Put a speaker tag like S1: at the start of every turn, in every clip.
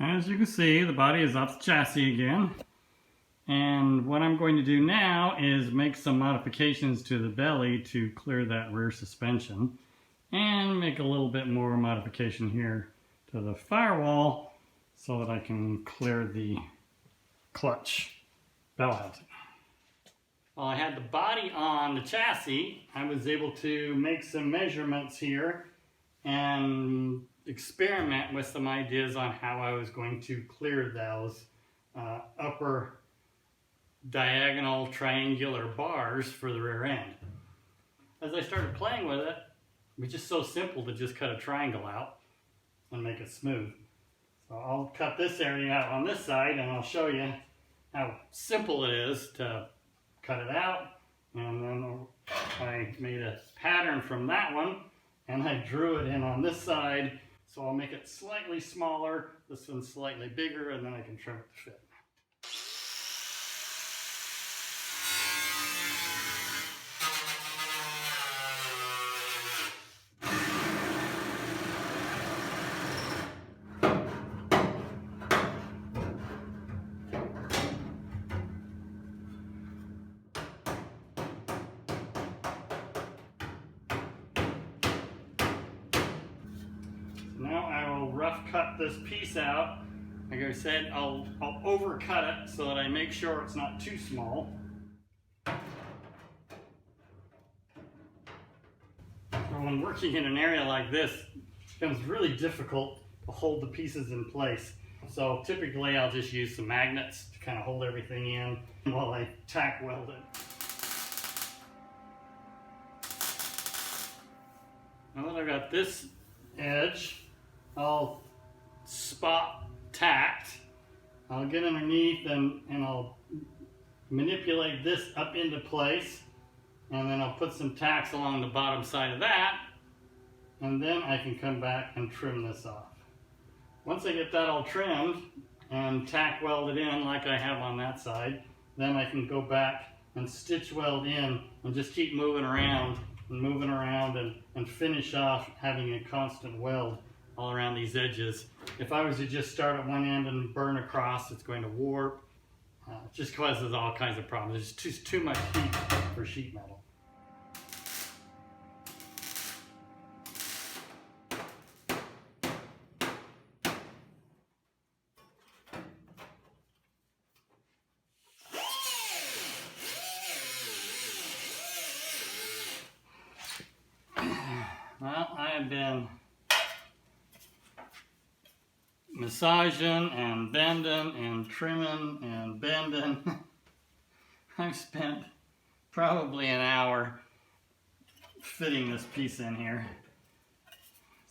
S1: As you can see, the body is off the chassis again. And what I'm going to do now is make some modifications to the belly to clear that rear suspension. And make a little bit more modification here to the firewall so that I can clear the clutch bell housing. While I had the body on the chassis, I was able to make some measurements here and experiment with some ideas on how I was going to clear those upper diagonal triangular bars for the rear end. As I started playing with it, it was just so simple to just cut a triangle out and make it smooth. So I'll cut this area out on this side and I'll show you how simple it is to cut it out. And then I made a pattern from that one and I drew it in on this side. So I'll make it slightly smaller, this one's slightly bigger, and then I can trim it to fit. Now I will rough cut this piece out. Like I said, I'll overcut it so that I make sure it's not too small. So when working in an area like this, it becomes really difficult to hold the pieces in place. So typically I'll just use some magnets to kind of hold everything in while I tack weld it. Now that I've got this edge all spot tacked, I'll get underneath and I'll manipulate this up into place, and then I'll put some tacks along the bottom side of that, and then I can come back and trim this off. Once I get that all trimmed and tack welded in like I have on that side, then I can go back and stitch weld in and just keep moving around and finish off having a constant weld all around these edges. If I was to just start at one end and burn across, it's going to warp. It just causes all kinds of problems. There's just too much heat for sheet metal. Well, I have been massaging and bending and trimming and bending. I've spent probably an hour fitting this piece in here.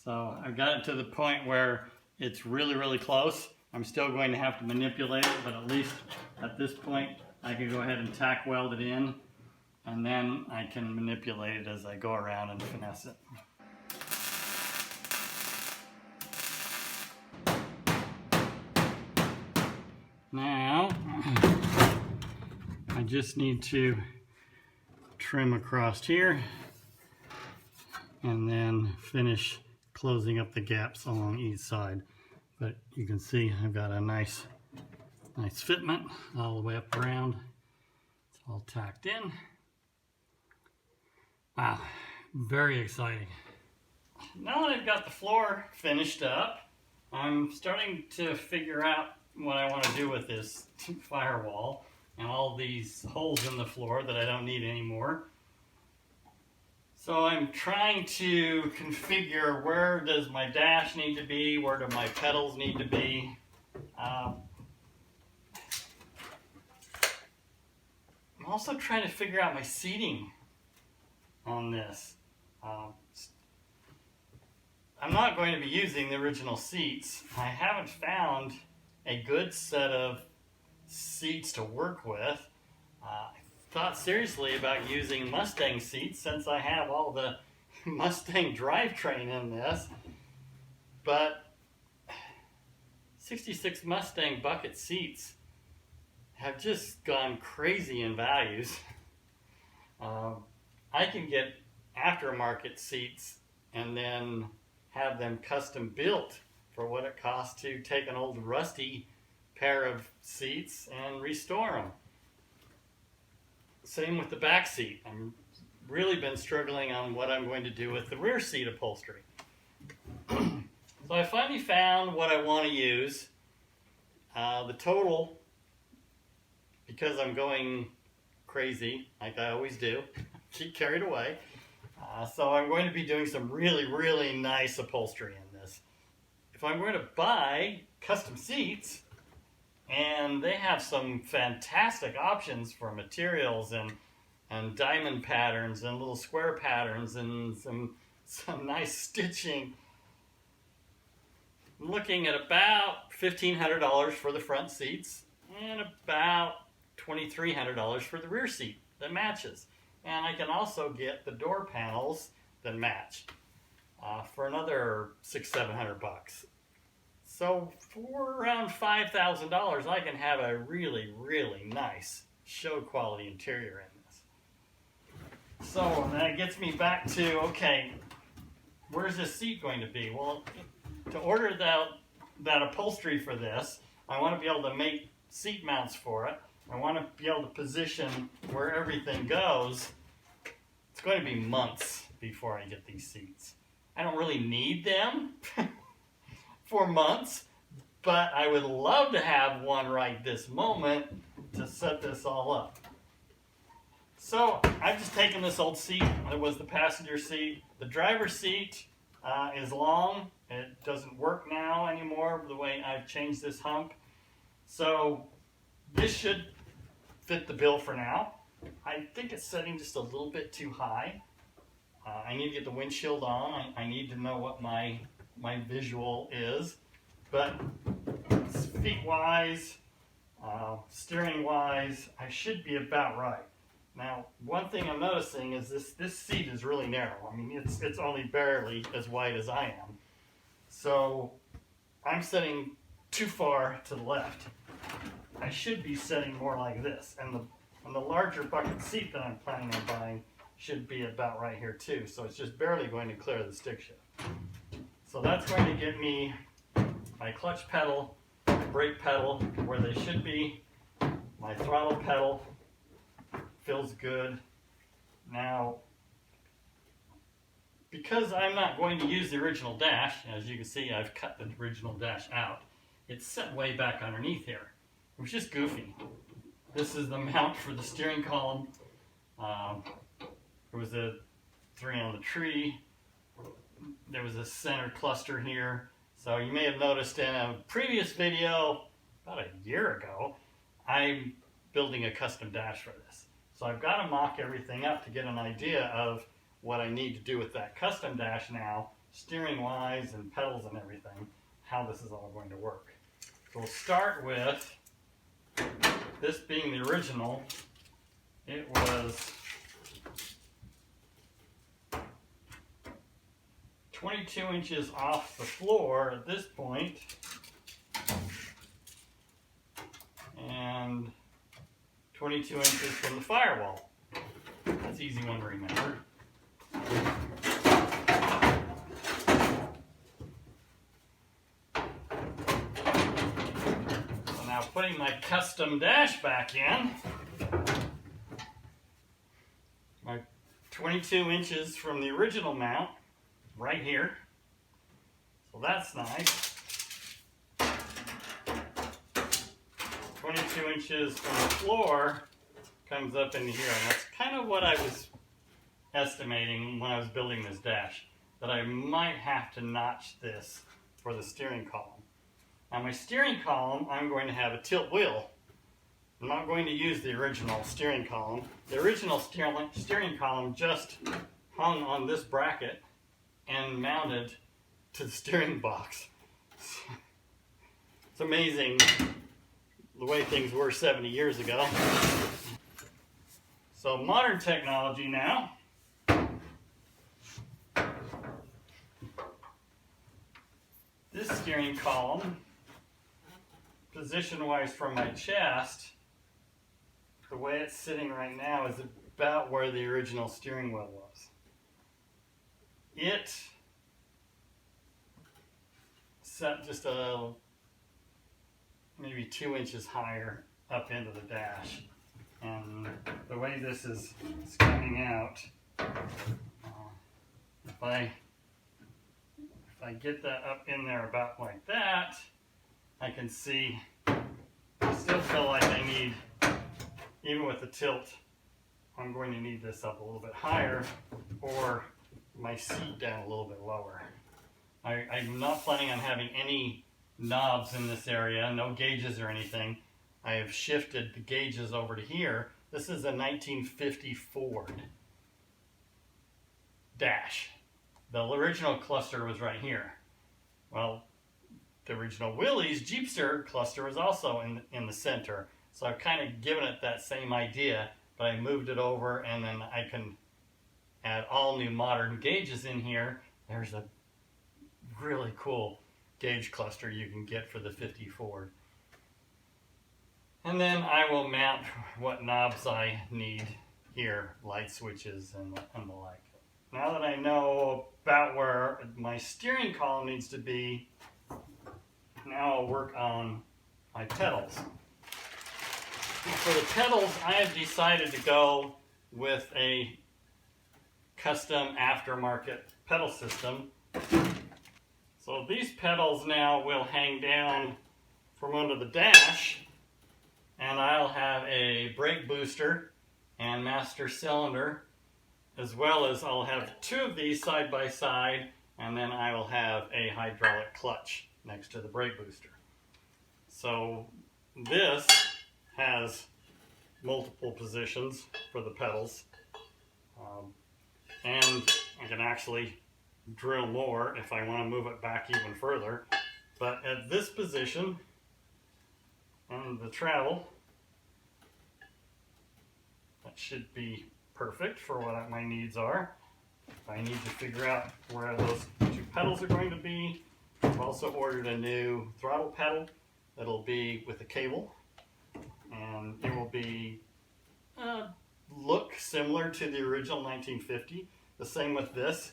S1: So I've got it to the point where it's really, really close. I'm still going to have to manipulate it, but at least at this point I can go ahead and tack weld it in, and then I can manipulate it as I go around and finesse it. Now, I just need to trim across here and then finish closing up the gaps along each side. But you can see I've got a nice fitment all the way up around. It's all tacked in. Wow, very exciting. Now that I've got the floor finished up, I'm starting to figure out what I want to do with this firewall and all these holes in the floor that I don't need anymore. So I'm trying to configure, where does my dash need to be, where do my pedals need to be. I'm also trying to figure out my seating on this. I'm not going to be using the original seats. I haven't found a good set of seats to work with. I thought seriously about using Mustang seats since I have all the Mustang drivetrain in this, but 66 Mustang bucket seats have just gone crazy in values. I can get aftermarket seats and then have them custom built for what it costs to take an old rusty pair of seats and restore them. Same with the back seat. I'm really been struggling on what I'm going to do with the rear seat upholstery. So I finally found what I want to use. The total, because I'm going crazy like I always do, keep carried away. So I'm going to be doing some really nice upholstery in this. If I'm going to buy custom seats, and they have some fantastic options for materials and diamond patterns and little square patterns and some nice stitching. I'm looking at about $1,500 for the front seats and about $2,300 for the rear seat that matches. And I can also get the door panels that match for another $600-700 bucks. So for around $5,000, I can have a really nice show quality interior in this. So that gets me back to, okay, where's this seat going to be? Well, to order that upholstery for this, I want to be able to make seat mounts for it. I want to be able to position where everything goes. It's going to be months before I get these seats. I don't really need them for months, but I would love to have one right this moment to set this all up. So I've just taken this old seat. It was the passenger seat. The driver's seat is long. It doesn't work now anymore the way I've changed this hump. So this should fit the bill for now. I think it's setting just a little bit too high. I need to get the windshield on. I need to know what my visual is. But feet-wise, steering-wise, I should be about right. Now, one thing I'm noticing is this seat is really narrow. I mean, it's only barely as wide as I am. So I'm sitting too far to the left. I should be sitting more like this. And the larger bucket seat that I'm planning on buying should be about right here too. So it's just barely going to clear the stick shift. So that's going to get me my clutch pedal, brake pedal where they should be, my throttle pedal feels good. Now, because I'm not going to use the original dash, as you can see I've cut the original dash out, it's set way back underneath here. It was just goofy. This is the mount for the steering column. There was a 3 on the tree. There was a center cluster here. So you may have noticed in a previous video, about a year ago, I'm building a custom dash for this. So I've got to mock everything up to get an idea of what I need to do with that custom dash now, steering wise and pedals and everything, how this is all going to work. So we'll start with this being the original. It was 22 inches off the floor at this point, and 22 inches from the firewall. That's an easy one to remember. So now putting my custom dash back in, my 22 inches from the original mount, right here. So that's nice. 22 inches from the floor comes up into here. And that's kind of what I was estimating when I was building this dash, that I might have to notch this for the steering column. Now my steering column, I'm going to have a tilt wheel. I'm not going to use the original steering column. The original steering column just hung on this bracket and mounted to the steering box. It's amazing the way things were 70 years ago. So modern technology now. This steering column, position-wise from my chest, the way it's sitting right now is about where the original steering wheel was. It set just maybe 2 inches higher up into the dash. And the way this is coming out, if I get that up in there about like that, I can see I still feel like I need, even with the tilt, I'm going to need this up a little bit higher or my seat down a little bit lower. I'm not planning on having any knobs in this area, no gauges or anything. I have shifted the gauges over to here. This is a 1950 Ford dash. The original cluster was right here. Well, the original Willys Jeepster cluster was also in the center. So I've kind of given it that same idea, but I moved it over, and then I can add all new modern gauges in here. There's a really cool gauge cluster you can get for the 50 Ford. And then I will mount what knobs I need here, light switches and the like. Now that I know about where my steering column needs to be, now I'll work on my pedals. For the pedals, I have decided to go with a custom aftermarket pedal system. So these pedals now will hang down from under the dash, and I'll have a brake booster and master cylinder, as well as I'll have 2 of these side by side, and then I will have a hydraulic clutch next to the brake booster. So this has multiple positions for the pedals, and I can actually drill more if I want to move it back even further. But at this position and the travel, that should be perfect for what my needs are. If I need to figure out where those 2 pedals are going to be, I've also ordered a new throttle pedal that'll be with a cable, and it will be look similar to the original 1950. The same with this.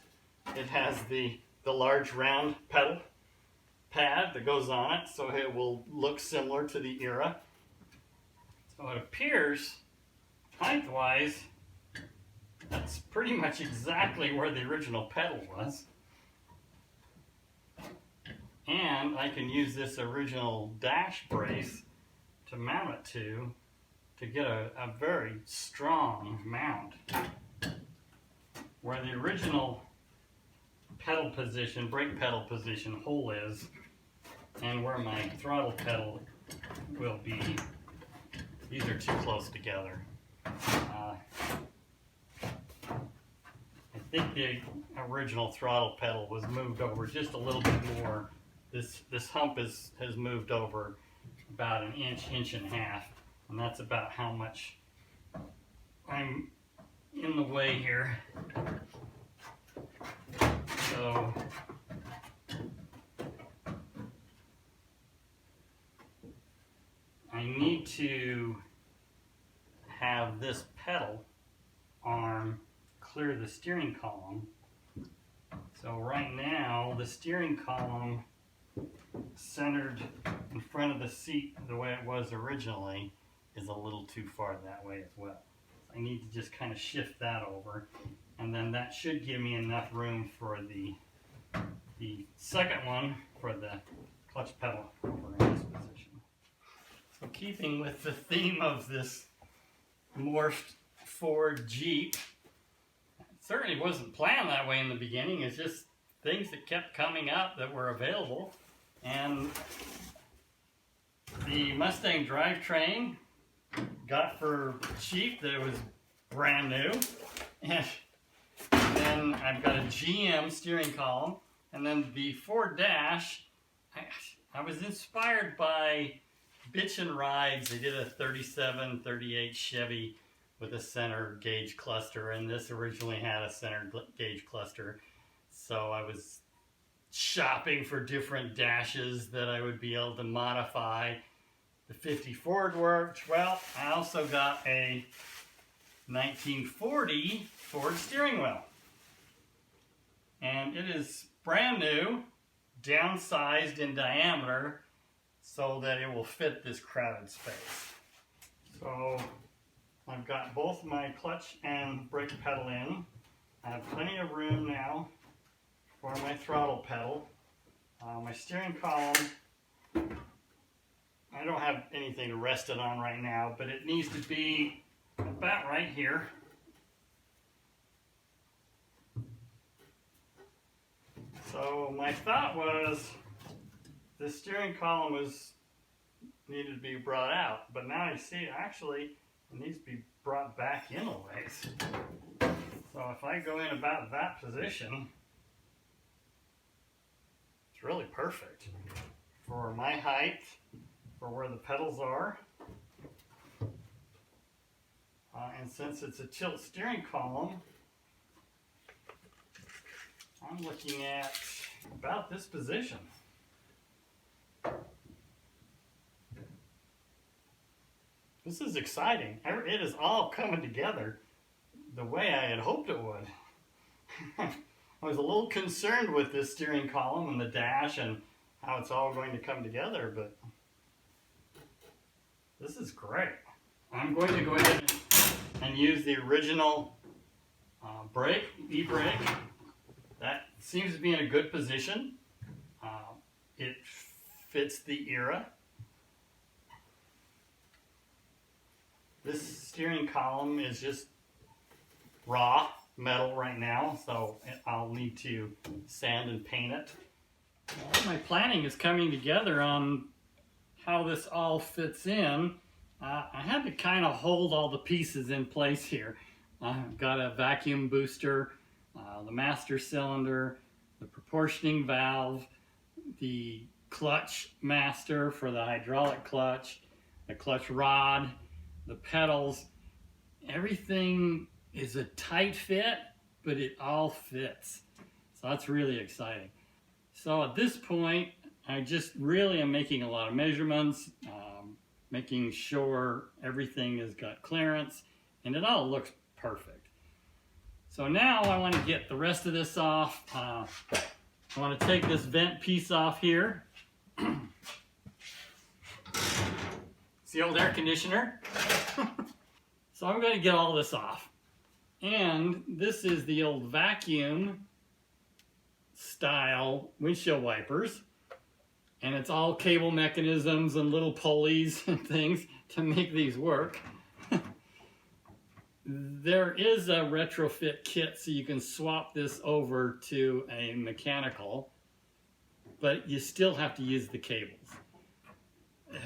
S1: It has the large round pedal pad that goes on it, so it will look similar to the era. So it appears, height-wise, that's pretty much exactly where the original pedal was. And I can use this original dash brace to mount it to get a very strong mount. Where the original pedal position, brake pedal position hole is, and where my throttle pedal will be, these are too close together. I think the original throttle pedal was moved over just a little bit more. This hump has moved over about an inch and a half, and that's about how much I'm in the way here. So I need to have this pedal arm clear the steering column. So right now the steering column centered in front of the seat the way it was originally is a little too far that way as well. I need to just kind of shift that over, and then that should give me enough room for the second one for the clutch pedal over in this position. So keeping with the theme of this morphed Ford Jeep, it certainly wasn't planned that way in the beginning. It's just things that kept coming up that were available. And the Mustang drivetrain got for cheap that it was brand new. And then I've got a GM steering column. And then the Ford dash, I was inspired by Bitchin' Rides. They did a 37, 38 Chevy with a center gauge cluster, and this originally had a center gauge cluster. So I was shopping for different dashes that I would be able to modify. The 50 Ford worked. Well, I also got a 1940 Ford steering wheel. And it is brand new, downsized in diameter so that it will fit this crowded space. So I've got both my clutch and brake pedal in. I have plenty of room now for my throttle pedal. My steering column, I don't have anything to rest it on right now, but it needs to be about right here. So my thought was the steering column needed to be brought out, but now I see actually it needs to be brought back in a ways. So if I go in about that position, it's really perfect for my height, for where the pedals are. And since it's a tilt steering column, I'm looking at about this position. This is exciting. It is all coming together the way I had hoped it would. I was a little concerned with this steering column and the dash and how it's all going to come together, but this is great. I'm going to go ahead and use the original brake, e-brake. That seems to be in a good position. It fits the era. This steering column is just raw metal right now, so I'll need to sand and paint it. Well, my planning is coming together on how this all fits in. I had to kind of hold all the pieces in place here. I've got a vacuum booster, the master cylinder, the proportioning valve, the clutch master for the hydraulic clutch, the clutch rod, the pedals. Everything is a tight fit, but it all fits. So that's really exciting. So at this point, I just really am making a lot of measurements, making sure everything has got clearance, and it all looks perfect. So now I want to get the rest of this off. I want to take this vent piece off here. It's the old air conditioner. So I'm going to get all this off. And this is the old vacuum style windshield wipers. And it's all cable mechanisms and little pulleys and things to make these work. There is a retrofit kit so you can swap this over to a mechanical, but you still have to use the cables.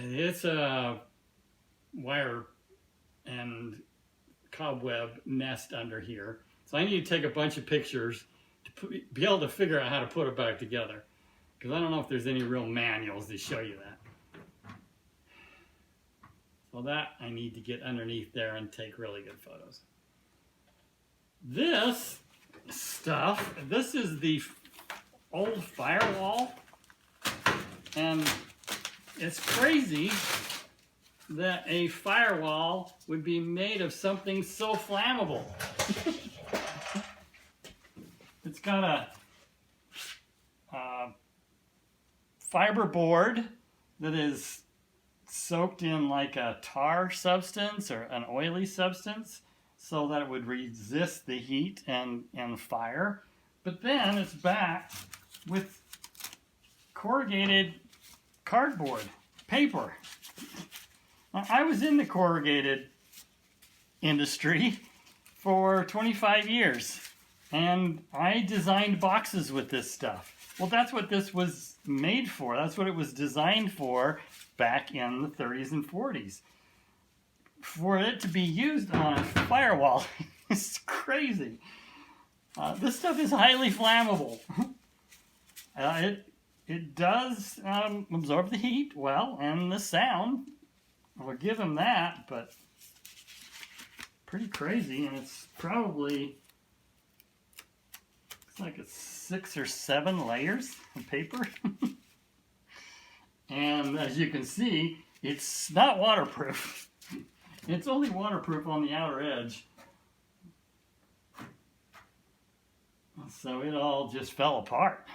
S1: It's a wire and cobweb nest under here. So I need to take a bunch of pictures to be able to figure out how to put it back together, because I don't know if there's any real manuals that show you that. So that I need to get underneath there and take really good photos. This stuff, this is the old Firewall, and it's crazy that a Firewall would be made of something so flammable. It's got a fiber board that is soaked in like a tar substance or an oily substance so that it would resist the heat and fire. But then it's backed with corrugated cardboard, paper. Now, I was in the corrugated industry for 25 years, and I designed boxes with this stuff. Well, that's what this was made for. That's what it was designed for back in the 30s and 40s. For it to be used on a Firewall is crazy. This stuff is highly flammable. It does absorb the heat well, and the sound. I'll give them that, but pretty crazy, and it's probably like it's 6 or 7 layers of paper. And as you can see, it's not waterproof. It's only waterproof on the outer edge. So it all just fell apart.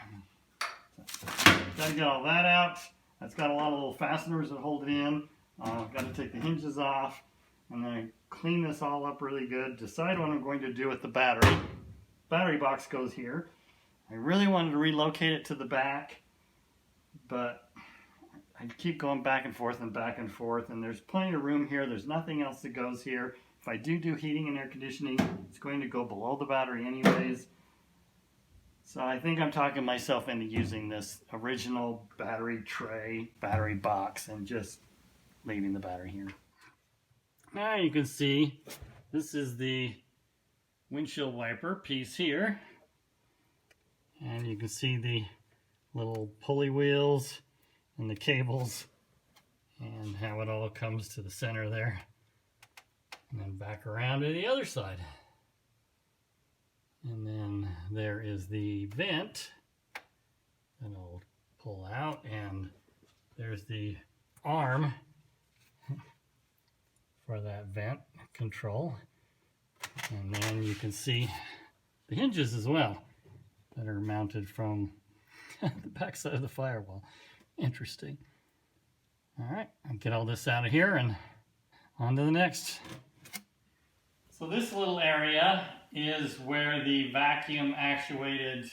S1: Got to get all that out. That's got a lot of little fasteners that hold it in. Got to take the hinges off and then clean this all up really good. Decide what I'm going to do with the battery. Battery box goes here. I really wanted to relocate it to the back, but I keep going back and forth, and there's plenty of room here. There's nothing else that goes here. If I do heating and air conditioning, it's going to go below the battery anyways. So I think I'm talking myself into using this original battery tray, battery box, and just leaving the battery here. Now you can see this is the windshield wiper piece here. And you can see the little pulley wheels and the cables and how it all comes to the center there. And then back around to the other side. And then there is the vent that I'll pull out, and there's the arm for that vent control. And then you can see the hinges as well that are mounted from the back side of the firewall. Interesting. All right, I'll get all this out of here and on to the next. So this little area is where the vacuum actuated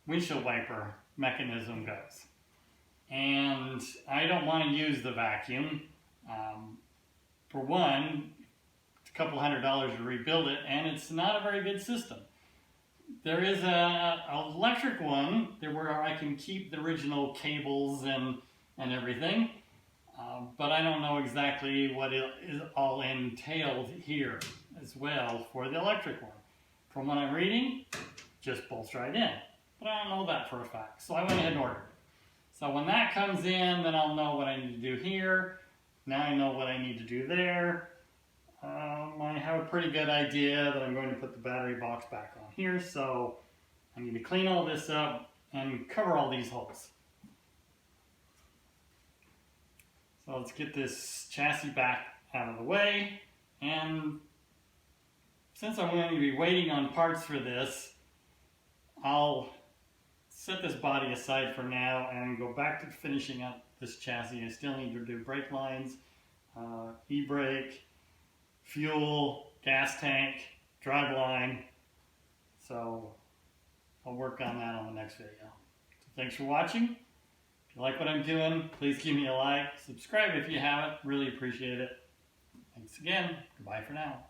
S1: windshield wiper mechanism goes. And I don't want to use the vacuum. For one, it's a couple $100 to rebuild it, and it's not a very good system. There is an electric one where I can keep the original cables and everything, but I don't know exactly what it is all entailed here as well for the electric one. From what I'm reading, just bolts right in, but I don't know that for a fact, so I went ahead and ordered it. So when that comes in, then I'll know what I need to do here. Now I know what I need to do there. I have a pretty good idea that I'm going to put the battery box back on here, so I need to clean all this up and cover all these holes. So let's get this chassis back out of the way, and since I'm going to be waiting on parts for this, I'll set this body aside for now and go back to finishing up this chassis. I still need to do brake lines, e-brake, fuel, gas tank, drive line. So I'll work on that on the next video. So thanks for watching. If you like what I'm doing, please give me a like. Subscribe if you haven't. Really appreciate it. Thanks again. Goodbye for now.